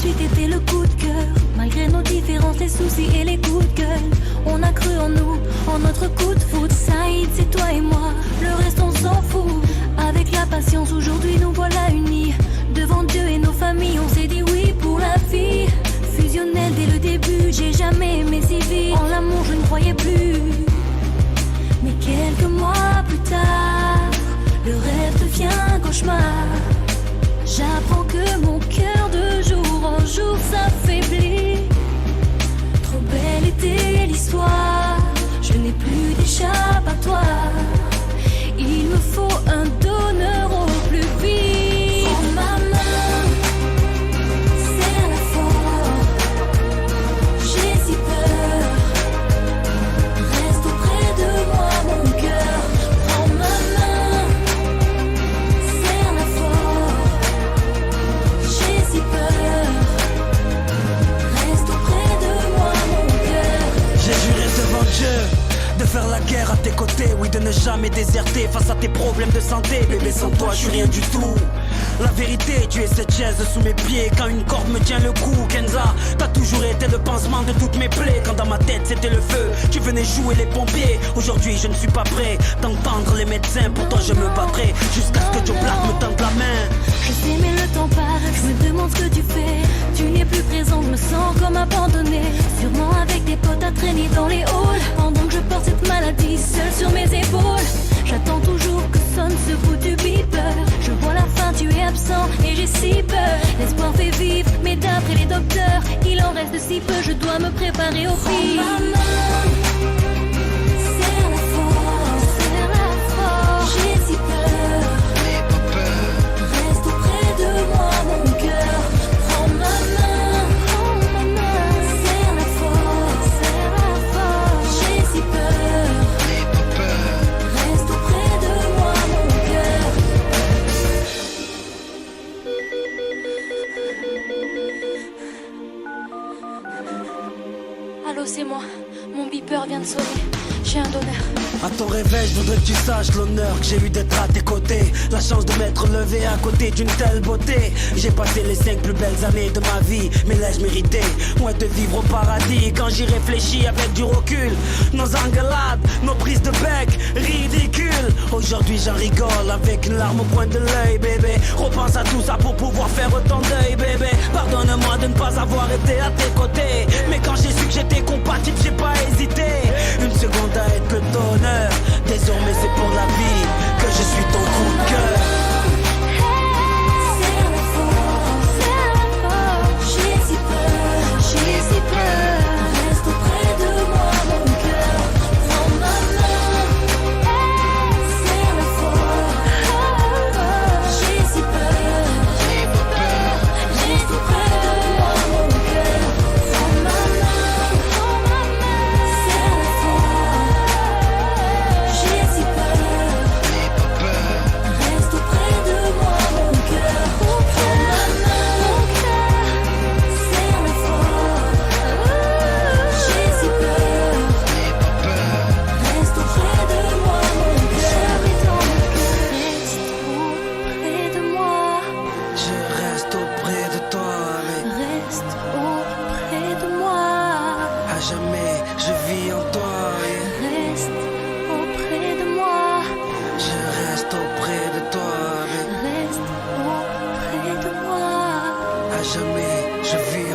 suite été le coup de cœur. Malgré nos différences, les soucis et les coups de gueule, on a cru en nous, en notre coup de foudre. Saïd, c'est toi et moi, le reste on s'en fout. Avec la patience, aujourd'hui nous voilà unis. Devant Dieu et nos familles, on s'est dit oui pour la vie. Fusionnel dès le début, j'ai jamais aimé si vite. En l'amour je ne croyais plus. Mais quelques mois plus tard, le rêve devient cauchemar. J'apprends que mon cœur de jour en jour s'affaiblit. Trop belle était l'histoire, je n'ai plus d'échappatoire. Il me faut un donneur au plus vite. Prends ma main, serre-la fort. J'ai si peur, reste auprès de moi mon cœur. Prends ma main, serre-la fort. J'ai si peur, reste auprès de moi mon cœur. J'ai juré devant Dieu de faire la guerre à tes côtés, oui, de ne jamais déserter face à tes problèmes de santé. Bébé, sans toi, je suis rien du tout. La vérité, tu es cette chaise sous mes pieds quand une corde me tient le cou. Kenza, t'as toujours été le pansement de toutes mes plaies. Quand dans ma tête c'était le feu, tu venais jouer les pompiers. Aujourd'hui, je ne suis pas prêt d'entendre les médecins. Pour toi, je me battrai jusqu'à ce que Joe Black me tende la main. Je sais mais le temps passe, je me demande ce que tu fais. Tu n'es plus présent, je me sens comme abandonné. Sûrement avec des potes à traîner dans les halls. Pendant que je porte cette maladie seule sur mes épaules. J'attends toujours que sonne ce bout du beeper. Je vois la fin, tu es absent et j'ai si peur. L'espoir fait vivre, mais d'après les docteurs, il en reste si peu, je dois me préparer au pire. Prends ma main, serre-la fort, serre-la fort. J'ai si peur, n'aie pas peur. reste auprès de moi mon cœur. Prends ma main, serre-la fort, serre-la fort. J'ai si peur, N'aie pas peur. reste auprès de moi mon cœur. Allô, c'est moi. Mon beeper vient de sonner. J'ai un donneur. À ton réveil, je voudrais que tu saches l'honneur que j'ai eu d'être à tes côtés. La chance de m'être levé à côté d'une telle beauté. J'ai passé les 5 plus belles années de ma vie, mais l'ai-je mérité? Moi de vivre au paradis quand j'y réfléchis avec du recul. Nos engueulades, nos prises de bec, ridicules. Aujourd'hui j'en rigole avec une larme au coin de l'œil, bébé. Repense à tout ça pour pouvoir faire ton deuil, bébé. Pardonne-moi de ne pas avoir été à tes côtés, mais quand j'ai su que j'étais compatible, j'ai pas hésité. Une seconde à être le donneur. Désormais c'est pour la vie que je suis ton coup de cœur. Serre-la fort, serre-la fort. J'ai si peur, j'ai si peur. Reste auprès de moi mon cœur. Prends ma main, serre-la fort. J'ai si peur, N'aie pas peur. reste auprès de moi mon cœur. Prends ma main, serre-la fort. J'ai si peur. N'aie pas peur. Reste auprès de moi mon cœur. Prends ma main, mon cœur, serre-la fort. J'ai si peur. N'aie pas peur. Reste auprès de moi mon cœur. Reste auprès de moi. Je reste auprès de toi, mais Reste auprès de moi. à jamais je vis en toi, yeah. Reste auprès de moi. Je reste auprès de toi, mais Reste auprès de moi. à jamais je vis